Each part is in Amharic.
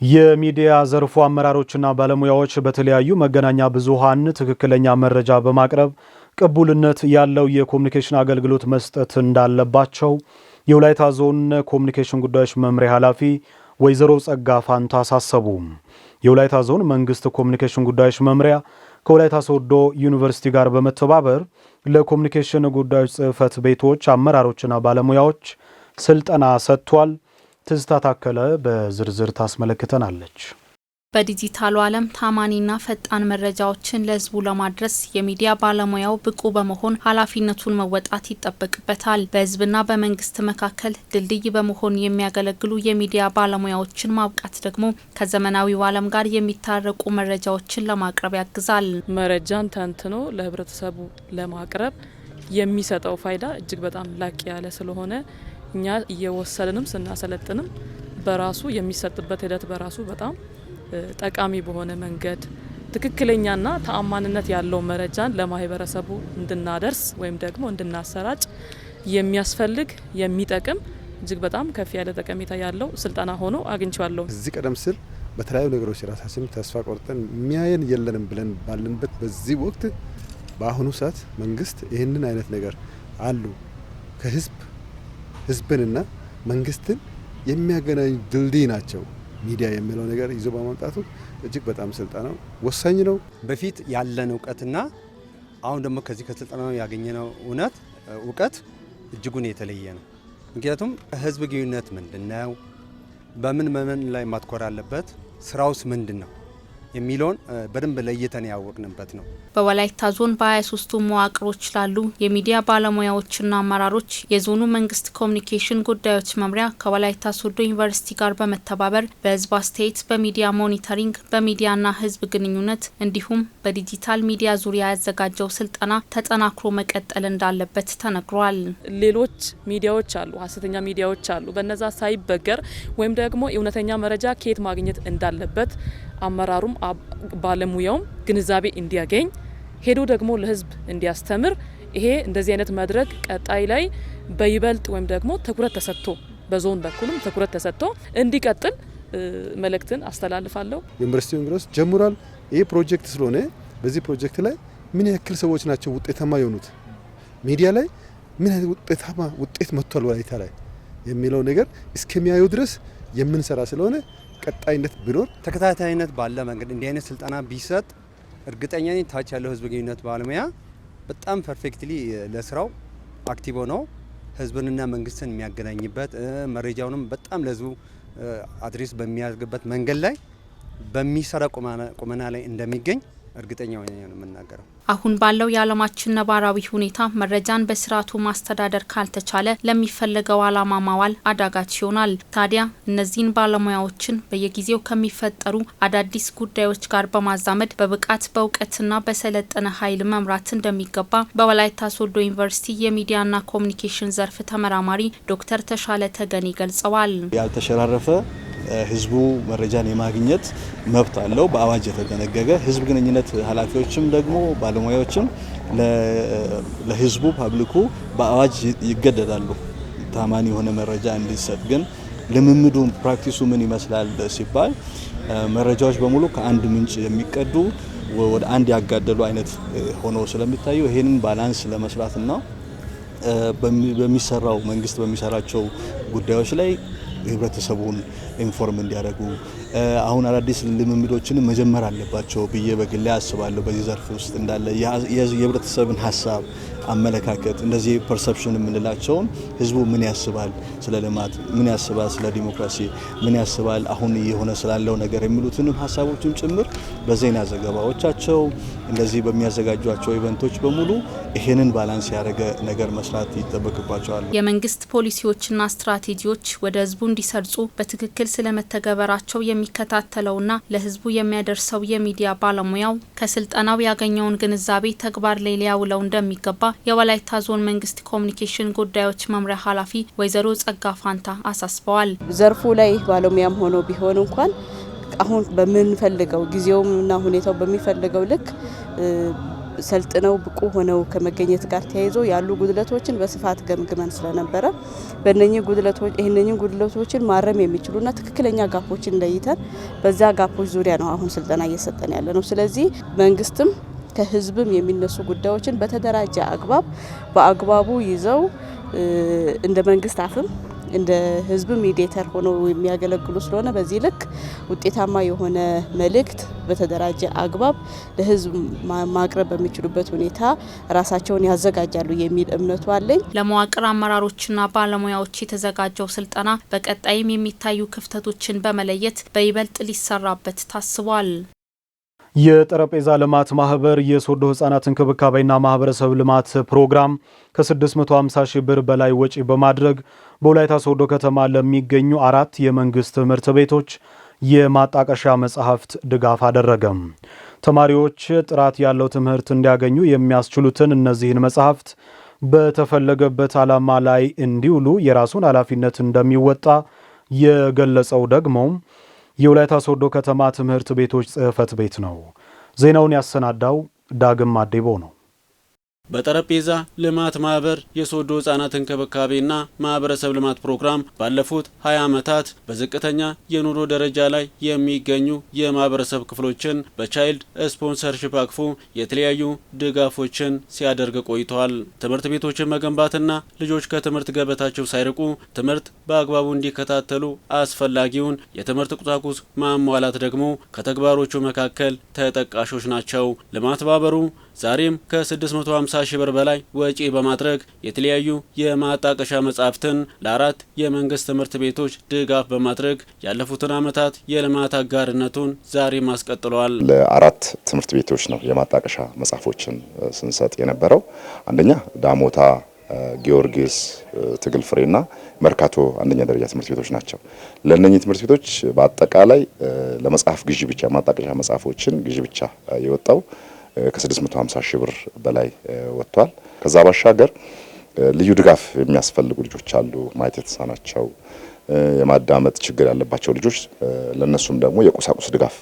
የሚዲያ ዘርፉ አመራሮችና ባለሙያዎች በተለያዩ መገናኛ ብዙሃን ትክክለኛ መረጃ በማቅረብ ቅቡልነት ያለው የኮሙኒኬሽን አገልግሎት መስጠት እንዳለባቸው የወላይታ ዞን ኮሙኒኬሽን ጉዳዮች መምሪያ ኃላፊ ወይዘሮ ጸጋ ፋንታ አሳሰቡ። የወላይታ ዞን መንግስት ኮሙኒኬሽን ጉዳዮች መምሪያ ከወላይታ ሶዶ ዩኒቨርሲቲ ጋር በመተባበር ለኮሙኒኬሽን ጉዳዮች ጽህፈት ቤቶች አመራሮችና ባለሙያዎች ስልጠና ሰጥቷል። ትዝታ ታከለ በዝርዝር ታስመለክተናለች። በዲጂታሉ ዓለም ታማኒና ፈጣን መረጃዎችን ለህዝቡ ለማድረስ የሚዲያ ባለሙያው ብቁ በመሆን ኃላፊነቱን መወጣት ይጠበቅበታል። በህዝብና በመንግስት መካከል ድልድይ በመሆን የሚያገለግሉ የሚዲያ ባለሙያዎችን ማብቃት ደግሞ ከዘመናዊው ዓለም ጋር የሚታረቁ መረጃዎችን ለማቅረብ ያግዛል። መረጃን ተንትኖ ለህብረተሰቡ ለማቅረብ የሚሰጠው ፋይዳ እጅግ በጣም ላቅ ያለ ስለሆነ እኛ እየወሰድንም ስናሰለጥንም በራሱ የሚሰጥበት ሂደት በራሱ በጣም ጠቃሚ በሆነ መንገድ ትክክለኛና ተአማንነት ያለው መረጃን ለማህበረሰቡ እንድናደርስ ወይም ደግሞ እንድናሰራጭ የሚያስፈልግ የሚጠቅም እጅግ በጣም ከፍ ያለ ጠቀሜታ ያለው ስልጠና ሆኖ አግኝቻለሁ። እዚህ ቀደም ሲል በተለያዩ ነገሮች ራሳችን ተስፋ ቆርጠን የሚያየን የለንም ብለን ባለንበት በዚህ ወቅት በአሁኑ ሰዓት መንግስት ይህንን አይነት ነገር አሉ ህዝብንና መንግስትን የሚያገናኝ ድልድይ ናቸው ሚዲያ የሚለው ነገር ይዞ በማምጣቱ እጅግ በጣም ስልጠናው ወሳኝ ነው። በፊት ያለን እውቀትና አሁን ደግሞ ከዚህ ከስልጠናው ያገኘነው እውቀት እጅጉን የተለየ ነው። ምክንያቱም ህዝብ ግንኙነት ምንድነው፣ በምን ላይ ማትኮር አለበት፣ ስራውስ ምንድነው የሚለውን በደንብ ለይተን ያወቅንበት ነው። በወላይታ ዞን በ23ቱ መዋቅሮች ላሉ የሚዲያ ባለሙያዎችና አመራሮች የዞኑ መንግስት ኮሙኒኬሽን ጉዳዮች መምሪያ ከወላይታ ሶዶ ዩኒቨርሲቲ ጋር በመተባበር በህዝብ አስተያየት፣ በሚዲያ ሞኒተሪንግ፣ በሚዲያና ህዝብ ግንኙነት እንዲሁም በዲጂታል ሚዲያ ዙሪያ ያዘጋጀው ስልጠና ተጠናክሮ መቀጠል እንዳለበት ተነግሯል። ሌሎች ሚዲያዎች አሉ፣ ሀሰተኛ ሚዲያዎች አሉ። በነዛ ሳይበገር ወይም ደግሞ እውነተኛ መረጃ ከየት ማግኘት እንዳለበት አመራሩም ባለሙያውም ግንዛቤ እንዲያገኝ ሄዶ ደግሞ ለህዝብ እንዲያስተምር ይሄ እንደዚህ አይነት መድረክ ቀጣይ ላይ በይበልጥ ወይም ደግሞ ትኩረት ተሰጥቶ በዞን በኩልም ትኩረት ተሰጥቶ እንዲቀጥል መልእክትን አስተላልፋለሁ። ዩኒቨርሲቲው እንግዲህ ጀምሯል። ይሄ ፕሮጀክት ስለሆነ በዚህ ፕሮጀክት ላይ ምን ያክል ሰዎች ናቸው ውጤታማ የሆኑት፣ ሚዲያ ላይ ምን ያክል ውጤት መጥቷል ወላይታ ላይ የሚለው ነገር እስከሚያዩ ድረስ የምንሰራ ስለሆነ ቀጣይነት ቢኖር ተከታታይነት ባለ መንገድ እንዲህ አይነት ስልጠና ቢሰጥ እርግጠኛ ነኝ ታች ያለው ህዝብ ግንኙነት ባለሙያ በጣም ፐርፌክትሊ ለስራው አክቲቭ ሆኖ ህዝብንና መንግስትን የሚያገናኝበት መረጃውንም በጣም ለህዝቡ አድሬስ በሚያደርግበት መንገድ ላይ በሚሰራ ቁመና ላይ እንደሚገኝ እርግጠኛ ሆኜ ነው የምናገረው። አሁን ባለው የዓለማችን ነባራዊ ሁኔታ መረጃን በስርዓቱ ማስተዳደር ካልተቻለ ለሚፈለገው ዓላማ ማዋል አዳጋች ይሆናል። ታዲያ እነዚህን ባለሙያዎችን በየጊዜው ከሚፈጠሩ አዳዲስ ጉዳዮች ጋር በማዛመድ በብቃት በእውቀትና በሰለጠነ ኃይል መምራት እንደሚገባ በወላይታ ሶዶ ዩኒቨርሲቲ የሚዲያና ኮሙኒኬሽን ዘርፍ ተመራማሪ ዶክተር ተሻለ ተገኔ ገልጸዋል። ያልተሸራረፈ ህዝቡ መረጃን የማግኘት መብት አለው በአዋጅ የተደነገገ። ህዝብ ግንኙነት ኃላፊዎችም ደግሞ ባለሙያዎችም ለህዝቡ ፓብሊኩ በአዋጅ ይገደዳሉ ታማኒ የሆነ መረጃ እንዲሰጥ። ግን ልምምዱ ፕራክቲሱ ምን ይመስላል ሲባል መረጃዎች በሙሉ ከአንድ ምንጭ የሚቀዱ ወደ አንድ ያጋደሉ አይነት ሆኖ ስለሚታዩ ይሄንን ባላንስ ለመስራትና በሚሰራው መንግስት በሚሰራቸው ጉዳዮች ላይ ህብረተሰቡን ኢንፎርም እንዲያደርጉ አሁን አዳዲስ ልምምዶችን መጀመር አለባቸው ብዬ በግሌ አስባለሁ። በዚህ ዘርፍ ውስጥ እንዳለ የህብረተሰብን ሀሳብ፣ አመለካከት እንደዚህ ፐርሰፕሽን የምንላቸውን ህዝቡ ምን ያስባል ስለ ልማት፣ ምን ያስባል ስለ ዲሞክራሲ፣ ምን ያስባል አሁን እየሆነ ስላለው ነገር የሚሉትንም ሀሳቦችን ጭምር በዜና ዘገባዎቻቸው እንደዚህ በሚያዘጋጇቸው ኢቨንቶች በሙሉ ይሄንን ባላንስ ያደረገ ነገር መስራት ይጠበቅባቸዋል። የመንግስት ፖሊሲዎችና ስትራቴጂዎች ወደ ህዝቡ እንዲሰርጹ በትክክል ስለመተግበራቸው የሚከታተለውና ለህዝቡ የሚያደርሰው የሚዲያ ባለሙያው ከስልጠናው ያገኘውን ግንዛቤ ተግባር ላይ ሊያውለው እንደሚገባ የወላይታ ዞን መንግስት ኮሙኒኬሽን ጉዳዮች መምሪያ ኃላፊ ወይዘሮ ጸጋ ፋንታ አሳስበዋል። ዘርፉ ላይ ባለሙያም ሆኖ ቢሆን እንኳን አሁን በምንፈልገው ጊዜውና ሁኔታው በሚፈልገው ልክ ሰልጥነው ብቁ ሆነው ከመገኘት ጋር ተያይዞ ያሉ ጉድለቶችን በስፋት ገምግመን ስለነበረ በእነኚህ ጉድለቶችን ማረም የሚችሉና ትክክለኛ ጋፖችን ለይተን በዛ ጋፖች ዙሪያ ነው አሁን ስልጠና እየሰጠን ያለ ነው። ስለዚህ መንግስትም ከህዝብም የሚነሱ ጉዳዮችን በተደራጀ አግባብ በአግባቡ ይዘው እንደ መንግስት አፍም እንደ ህዝብ ሚዲየተር ሆነው የሚያገለግሉ ስለሆነ በዚህ ልክ ውጤታማ የሆነ መልእክት በተደራጀ አግባብ ለህዝብ ማቅረብ በሚችሉበት ሁኔታ ራሳቸውን ያዘጋጃሉ የሚል እምነቱ አለኝ። ለመዋቅር አመራሮችና ባለሙያዎች የተዘጋጀው ስልጠና በቀጣይም የሚታዩ ክፍተቶችን በመለየት በይበልጥ ሊሰራበት ታስቧል። የጠረጴዛ ልማት ማህበር የሶዶ ህጻናት እንክብካቤና ማህበረሰብ ልማት ፕሮግራም ከ650 ሺህ ብር በላይ ወጪ በማድረግ በወላይታ ሶዶ ከተማ ለሚገኙ 4 የመንግስት ትምህርት ቤቶች የማጣቀሻ መጽሐፍት ድጋፍ አደረገም። ተማሪዎች ጥራት ያለው ትምህርት እንዲያገኙ የሚያስችሉትን እነዚህን መጽሐፍት በተፈለገበት ዓላማ ላይ እንዲውሉ የራሱን ኃላፊነት እንደሚወጣ የገለጸው ደግሞ የወላይታ ሶዶ ከተማ ትምህርት ቤቶች ጽህፈት ቤት ነው። ዜናውን ያሰናዳው ዳግም አዴቦ ነው። በጠረጴዛ ልማት ማህበር የሶዶ ህጻናት እንክብካቤና ማህበረሰብ ልማት ፕሮግራም ባለፉት 20 ዓመታት በዝቅተኛ የኑሮ ደረጃ ላይ የሚገኙ የማህበረሰብ ክፍሎችን በቻይልድ ስፖንሰርሺፕ አቅፎ የተለያዩ ድጋፎችን ሲያደርግ ቆይቷል። ትምህርት ቤቶችን መገንባትና ልጆች ከትምህርት ገበታቸው ሳይርቁ ትምህርት በአግባቡ እንዲከታተሉ አስፈላጊውን የትምህርት ቁሳቁስ ማሟላት ደግሞ ከተግባሮቹ መካከል ተጠቃሾች ናቸው። ልማት ማህበሩ ዛሬም ከ650 ሺህ ብር በላይ ወጪ በማድረግ የተለያዩ የማጣቀሻ መጻሕፍትን ለ4 የመንግስት ትምህርት ቤቶች ድጋፍ በማድረግ ያለፉትን ዓመታት የልማት አጋርነቱን ዛሬም አስቀጥሏል። ለ4 ትምህርት ቤቶች ነው የማጣቀሻ መጽሐፎችን ስንሰጥ የነበረው። አንደኛ ዳሞታ፣ ጊዮርጊስ፣ ትግል ፍሬና መርካቶ አንደኛ ደረጃ ትምህርት ቤቶች ናቸው። ለእነኚህ ትምህርት ቤቶች በአጠቃላይ ለመጽሐፍ ግዢ ብቻ ማጣቀሻ መጽሐፎችን ግዢ ብቻ የወጣው ከ650 ሺህ ብር በላይ ወጥቷል። ከዛ ባሻገር ልዩ ድጋፍ የሚያስፈልጉ ልጆች አሉ። ማየት የተሳናቸው፣ የማዳመጥ ችግር ያለባቸው ልጆች ለነሱም ደግሞ የቁሳቁስ ድጋፍ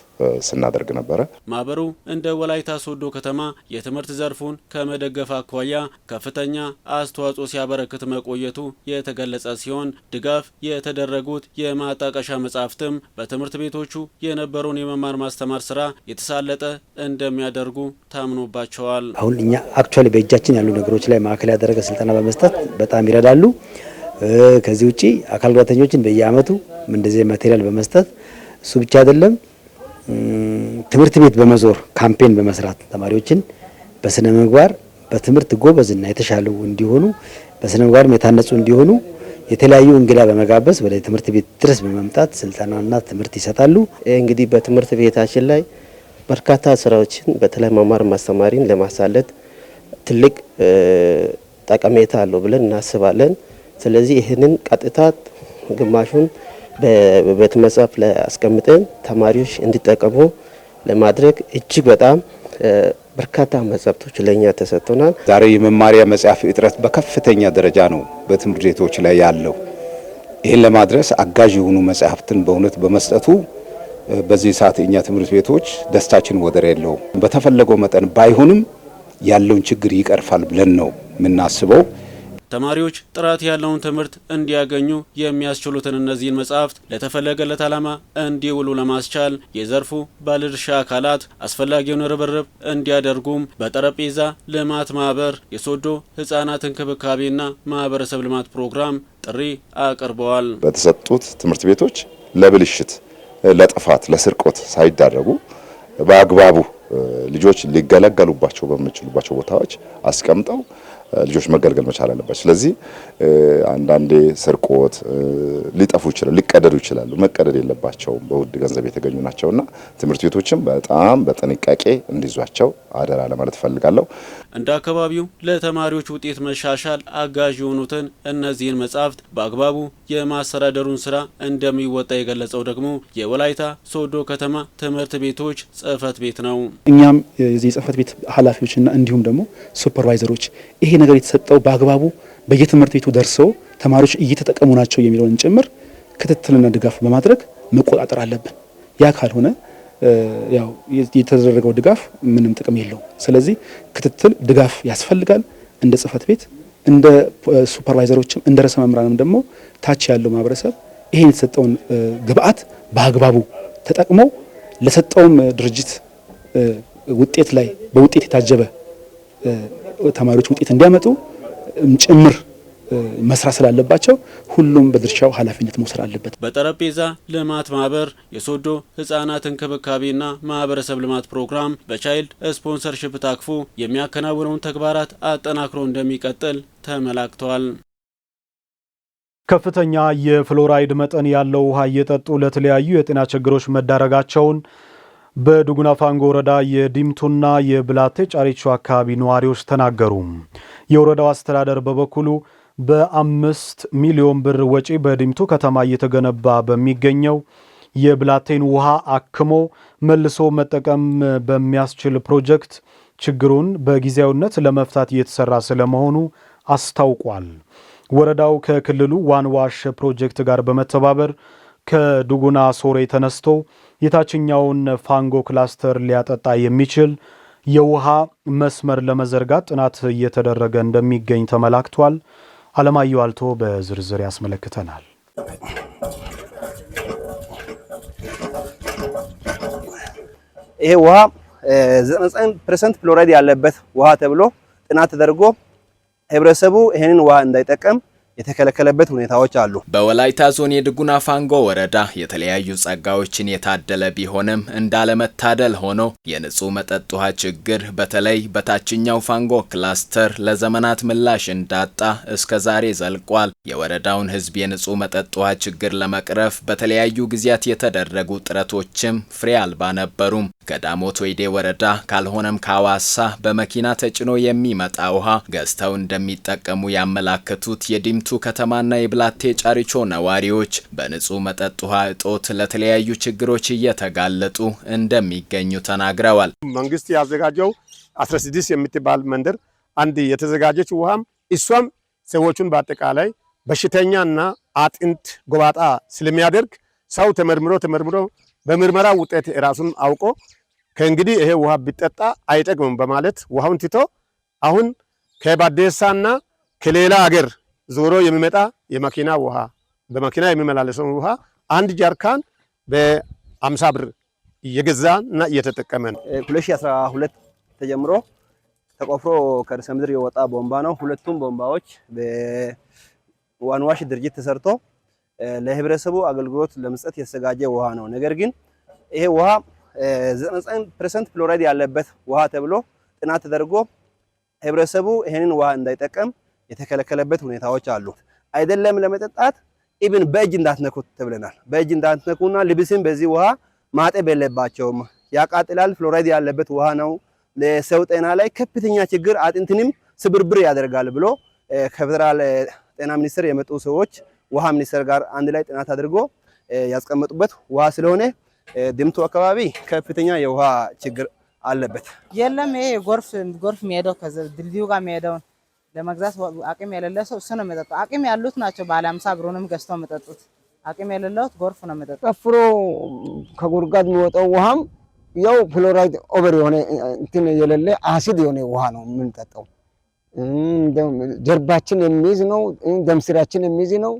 ስናደርግ ነበረ። ማህበሩ እንደ ወላይታ ሶዶ ከተማ የትምህርት ዘርፉን ከመደገፍ አኳያ ከፍተኛ አስተዋጽኦ ሲያበረክት መቆየቱ የተገለጸ ሲሆን ድጋፍ የተደረጉት የማጣቀሻ መጻሕፍትም በትምህርት ቤቶቹ የነበረውን የመማር ማስተማር ስራ የተሳለጠ እንደሚያደርጉ ታምኖባቸዋል። አሁን እኛ አክቹአሊ በእጃችን ያሉ ነገሮች ላይ ማዕከል ያደረገ ስልጠና በመስጠት በጣም ይረዳሉ። ከዚህ ውጪ አካል ጉዳተኞችን በየአመቱ እንደዚህ ማቴሪያል በመስጠት እሱ ብቻ አይደለም፣ ትምህርት ቤት በመዞር ካምፔን በመስራት ተማሪዎችን በስነ ምግባር በትምህርት ጎበዝና የተሻሉ እንዲሆኑ በስነ ምግባር የታነጹ እንዲሆኑ የተለያዩ እንግዳ በመጋበዝ ወደ ትምህርት ቤት ድረስ በመምጣት ስልጠናና ትምህርት ይሰጣሉ። እንግዲህ በትምህርት ቤታችን ላይ በርካታ ስራዎችን በተለይ መማር ማስተማሪን ለማሳለጥ ትልቅ ጠቀሜታ አለው ብለን እናስባለን። ስለዚህ ይህንን ቀጥታ ግማሹን በቤተ መጻሕፍት ላይ አስቀምጠን ተማሪዎች እንዲጠቀሙ ለማድረግ እጅግ በጣም በርካታ መጻሕፍቶች ለኛ ተሰጥተናል። ዛሬ የመማሪያ መጽሐፍ እጥረት በከፍተኛ ደረጃ ነው በትምህርት ቤቶች ላይ ያለው። ይህን ለማድረስ አጋዥ የሆኑ መጽሐፍትን በእውነት በመስጠቱ በዚህ ሰዓት እኛ ትምህርት ቤቶች ደስታችን ወደር የለውም። በተፈለገው መጠን ባይሆንም ያለውን ችግር ይቀርፋል ብለን ነው የምናስበው። ተማሪዎች ጥራት ያለውን ትምህርት እንዲያገኙ የሚያስችሉትን እነዚህን መጻሕፍት ለተፈለገለት ዓላማ እንዲውሉ ለማስቻል የዘርፉ ባለድርሻ አካላት አስፈላጊውን ርብርብ እንዲያደርጉም በጠረጴዛ ልማት ማህበር የሶዶ ህጻናት እንክብካቤና ማህበረሰብ ልማት ፕሮግራም ጥሪ አቅርበዋል። በተሰጡት ትምህርት ቤቶች ለብልሽት፣ ለጥፋት፣ ለስርቆት ሳይዳረጉ በአግባቡ ልጆች ሊገለገሉባቸው በሚችሉባቸው ቦታዎች አስቀምጠው ልጆች መገልገል መቻል አለባቸው። ስለዚህ አንዳንዴ ስርቆት ሊጠፉ ይችላሉ፣ ሊቀደዱ ይችላሉ። መቀደድ የለባቸውም። በውድ ገንዘብ የተገኙ ናቸውና ትምህርት ቤቶችም በጣም በጥንቃቄ እንዲዟቸው አደራ ለማለት ፈልጋለሁ። እንደ አካባቢው ለተማሪዎች ውጤት መሻሻል አጋዥ የሆኑትን እነዚህን መጻሕፍት በአግባቡ የማስተዳደሩን ስራ እንደሚወጣ የገለጸው ደግሞ የወላይታ ሶዶ ከተማ ትምህርት ቤቶች ጽህፈት ቤት ነው። እኛም የዚህ ጽህፈት ቤት ኃላፊዎችና እንዲሁም ደግሞ ሱፐርቫይዘሮች ይሄ ነገር የተሰጠው በአግባቡ በየትምህርት ቤቱ ደርሰው ተማሪዎች እየተጠቀሙ ናቸው የሚለውን ጭምር ክትትልና ድጋፍ በማድረግ መቆጣጠር አለብን። ያ ካልሆነ ያው የተደረገው ድጋፍ ምንም ጥቅም የለውም። ስለዚህ ክትትል ድጋፍ ያስፈልጋል። እንደ ጽህፈት ቤት እንደ ሱፐርቫይዘሮችም እንደ ርዕሰ መምህራንም ደግሞ ታች ያለው ማህበረሰብ ይሄን የተሰጠውን ግብአት በአግባቡ ተጠቅሞ ለሰጠውም ድርጅት ውጤት ላይ በውጤት የታጀበ ተማሪዎች ውጤት እንዲያመጡ ጭምር መስራት ስላለባቸው ሁሉም በድርሻው ኃላፊነት መውሰድ አለበት። በጠረጴዛ ልማት ማህበር የሶዶ ህጻናት እንክብካቤና ማህበረሰብ ልማት ፕሮግራም በቻይልድ ስፖንሰርሺፕ ታቅፎ የሚያከናውነውን ተግባራት አጠናክሮ እንደሚቀጥል ተመላክቷል። ከፍተኛ የፍሎራይድ መጠን ያለው ውሃ እየጠጡ ለተለያዩ የጤና ችግሮች መዳረጋቸውን በዱጉና ፋንጎ ወረዳ የዲምቱና የብላቴ ጫሪቾ አካባቢ ነዋሪዎች ተናገሩ። የወረዳው አስተዳደር በበኩሉ በ5 ሚሊዮን ብር ወጪ በዲምቱ ከተማ እየተገነባ በሚገኘው የብላቴን ውሃ አክሞ መልሶ መጠቀም በሚያስችል ፕሮጀክት ችግሩን በጊዜያዊነት ለመፍታት እየተሰራ ስለመሆኑ አስታውቋል። ወረዳው ከክልሉ ዋን ዋሽ ፕሮጀክት ጋር በመተባበር ከዱጉና ሶሬ ተነስቶ የታችኛውን ፋንጎ ክላስተር ሊያጠጣ የሚችል የውሃ መስመር ለመዘርጋት ጥናት እየተደረገ እንደሚገኝ ተመላክቷል። አለማየሁ አልቶ በዝርዝር ያስመለክተናል። ይሄ ውሃ 99% ፍሎራይድ ያለበት ውሃ ተብሎ ጥናት ተደርጎ ህብረተሰቡ ይሄንን ውሃ እንዳይጠቀም የተከለከለበት ሁኔታዎች አሉ። በወላይታ ዞን የድጉና ፋንጎ ወረዳ የተለያዩ ጸጋዎችን የታደለ ቢሆንም እንዳለመታደል ሆኖ የንጹህ መጠጥ ውሃ ችግር በተለይ በታችኛው ፋንጎ ክላስተር ለዘመናት ምላሽ እንዳጣ እስከ ዛሬ ዘልቋል። የወረዳውን ህዝብ የንጹህ መጠጥ ውሃ ችግር ለመቅረፍ በተለያዩ ጊዜያት የተደረጉ ጥረቶችም ፍሬ አልባ ነበሩም። ከዳሞት ወይዴ ወረዳ ካልሆነም ከሐዋሳ በመኪና ተጭኖ የሚመጣ ውሃ ገዝተው እንደሚጠቀሙ ያመላከቱት የዲምቱ ከተማና የብላቴ ጫሪቾ ነዋሪዎች በንጹህ መጠጥ ውሃ እጦት ለተለያዩ ችግሮች እየተጋለጡ እንደሚገኙ ተናግረዋል። መንግስት ያዘጋጀው 16 የምትባል መንደር አንድ የተዘጋጀች ውሃም እሷም ሰዎቹን በአጠቃላይ በሽተኛና አጥንት ጎባጣ ስለሚያደርግ ሰው ተመርምሮ በምርመራ ውጤት ራሱን አውቆ ከእንግዲህ ይሄ ውሃ ቢጠጣ አይጠቅምም በማለት ውሃውን ትቶ አሁን ከባዴሳና ከሌላ ሀገር ዞሮ የሚመጣ የመኪና ውሃ በመኪና የሚመላለሰው ውሃ አንድ ጃርካን በ50 ብር እየገዛና እየተጠቀመ ነው። 2012 ተጀምሮ ተቆፍሮ ከርሰ ምድር የወጣ ቦምባ ነው። ሁለቱም ቦምባዎች በዋንዋሽ ድርጅት ተሰርቶ ለህብረተሰቡ አገልግሎት ለመስጠት የተዘጋጀ ውሃ ነው። ነገር ግን ይሄ ውሃ 99% ፍሎራይድ ያለበት ውሃ ተብሎ ጥናት ተደርጎ ህብረተሰቡ ይሄንን ውሃ እንዳይጠቀም የተከለከለበት ሁኔታዎች አሉ። አይደለም ለመጠጣት ኢብን በእጅ እንዳትነኩት ተብለናል። በእጅ እንዳትነኩና ልብስን በዚህ ውሃ ማጠብ የለባቸውም። ያቃጥላል፣ ፍሎራይድ ያለበት ውሃ ነው። ለሰው ጤና ላይ ከፍተኛ ችግር አጥንትንም ስብርብር ያደርጋል ብሎ ከፌደራል ጤና ሚኒስቴር የመጡ ሰዎች ውሃ ሚኒስቴር ጋር አንድ ላይ ጥናት አድርጎ ያስቀመጡበት ውሃ ስለሆነ ዲምቱ አካባቢ ከፍተኛ የውሃ ችግር አለበት። የለም ይሄ ጎርፍ የሚሄደው ከድልድዩ ጋር የሚሄደውን ለመግዛት አቅም የሌለ ሰው እሱ ነው የሚጠጣው። አቅም ያሉት ናቸው ባለ 50 ብሩንም ገዝተው የሚጠጡት። አቅም የሌለው ጎርፍ ነው የሚጠጣው። ቀፍሮ ከጉድጓድ የሚወጣው ውሃም ያው ፍሎራይድ ኦቨር የሆነ እንትን የሌለ አሲድ የሆነ ውሃ ነው የምንጠጣው። ጀርባችን የሚይዝ ነው፣ ደም ስራችን የሚይዝ ነው።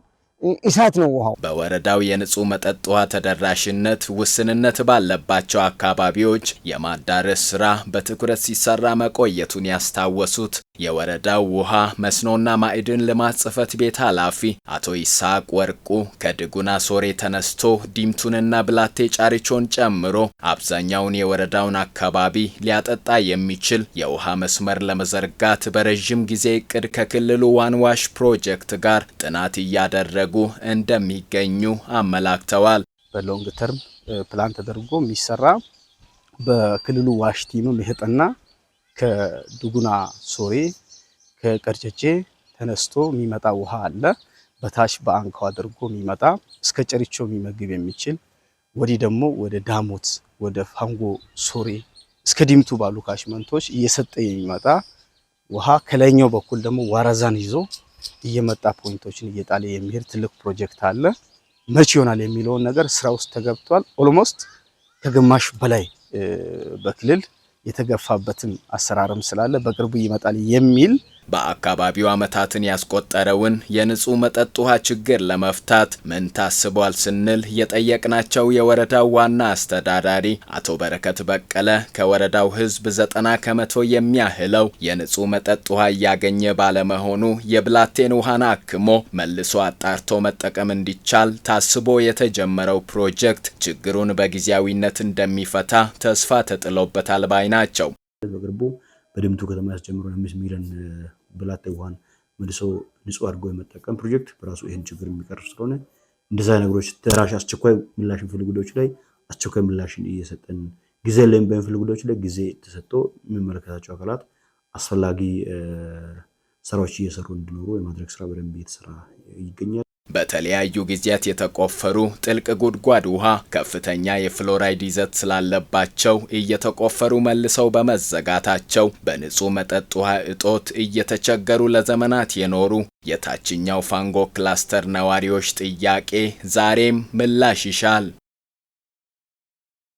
እሳት ነው ውሃው። በወረዳው የንጹህ መጠጥ ውሃ ተደራሽነት ውስንነት ባለባቸው አካባቢዎች የማዳረስ ስራ በትኩረት ሲሰራ መቆየቱን ያስታወሱት የወረዳው ውሃ መስኖና ማዕድን ልማት ጽሕፈት ቤት ኃላፊ አቶ ይስሐቅ ወርቁ ከድጉና ሶሬ ተነስቶ ዲምቱንና ብላቴ ጫሪቾን ጨምሮ አብዛኛውን የወረዳውን አካባቢ ሊያጠጣ የሚችል የውሃ መስመር ለመዘርጋት በረዥም ጊዜ እቅድ ከክልሉ ዋንዋሽ ፕሮጀክት ጋር ጥናት እያደረጉ እንደሚገኙ አመላክተዋል። በሎንግ ተርም ፕላን ተደርጎ የሚሰራ በክልሉ ዋሽ ቲምም የተጠና ከዱጉና ሶሬ ከቀርጨቼ ተነስቶ የሚመጣ ውሃ አለ። በታች በአንካው አድርጎ የሚመጣ እስከ ጨሪቾ የሚመግብ የሚችል ወዲህ ደግሞ ወደ ዳሞት ወደ ፋንጎ ሶሬ እስከ ዲምቱ ባሉ ካሽመንቶች እየሰጠ የሚመጣ ውሃ ከላይኛው በኩል ደግሞ ዋራዛን ይዞ እየመጣ ፖይንቶችን እየጣለ የሚሄድ ትልቅ ፕሮጀክት አለ። መቼ ይሆናል የሚለውን ነገር ስራ ውስጥ ተገብቷል። ኦልሞስት ከግማሽ በላይ በክልል የተገፋበትን አሰራርም ስላለ በቅርቡ ይመጣል የሚል በአካባቢው ዓመታትን ያስቆጠረውን የንጹህ መጠጥ ውሃ ችግር ለመፍታት ምን ታስቧል ስንል የጠየቅናቸው የወረዳው ዋና አስተዳዳሪ አቶ በረከት በቀለ ከወረዳው ሕዝብ 90% የሚያህለው የንጹህ መጠጥ ውሃ እያገኘ ባለመሆኑ የብላቴን ውሃን አክሞ መልሶ አጣርቶ መጠቀም እንዲቻል ታስቦ የተጀመረው ፕሮጀክት ችግሩን በጊዜያዊነት እንደሚፈታ ተስፋ ተጥሎበታል ባይ ናቸው። በቅርቡ በደምቱ ከተማ ያስጀምረው 5 ሚሊዮን ብላቴ ውሃን መልሶ ንጹህ አድርጎ የመጠቀም ፕሮጀክት በራሱ ይሄን ችግር የሚቀርፍ ስለሆነ እንደዛ ነገሮች ተራሽ አስቸኳይ ምላሽ የሚፈልጉ ጉዳዮች ላይ አስቸኳይ ምላሽን እየሰጠን ጊዜ ላይ በሚፈልጉ ጉዳዮች ላይ ጊዜ ተሰጥቶ የሚመለከታቸው አካላት አስፈላጊ ስራዎች እየሰሩ እንዲኖሩ የማድረግ ስራ በደንብ እየተሰራ ይገኛል። በተለያዩ ጊዜያት የተቆፈሩ ጥልቅ ጉድጓድ ውሃ ከፍተኛ የፍሎራይድ ይዘት ስላለባቸው እየተቆፈሩ መልሰው በመዘጋታቸው በንጹህ መጠጥ ውሃ እጦት እየተቸገሩ ለዘመናት የኖሩ የታችኛው ፋንጎ ክላስተር ነዋሪዎች ጥያቄ ዛሬም ምላሽ ይሻል።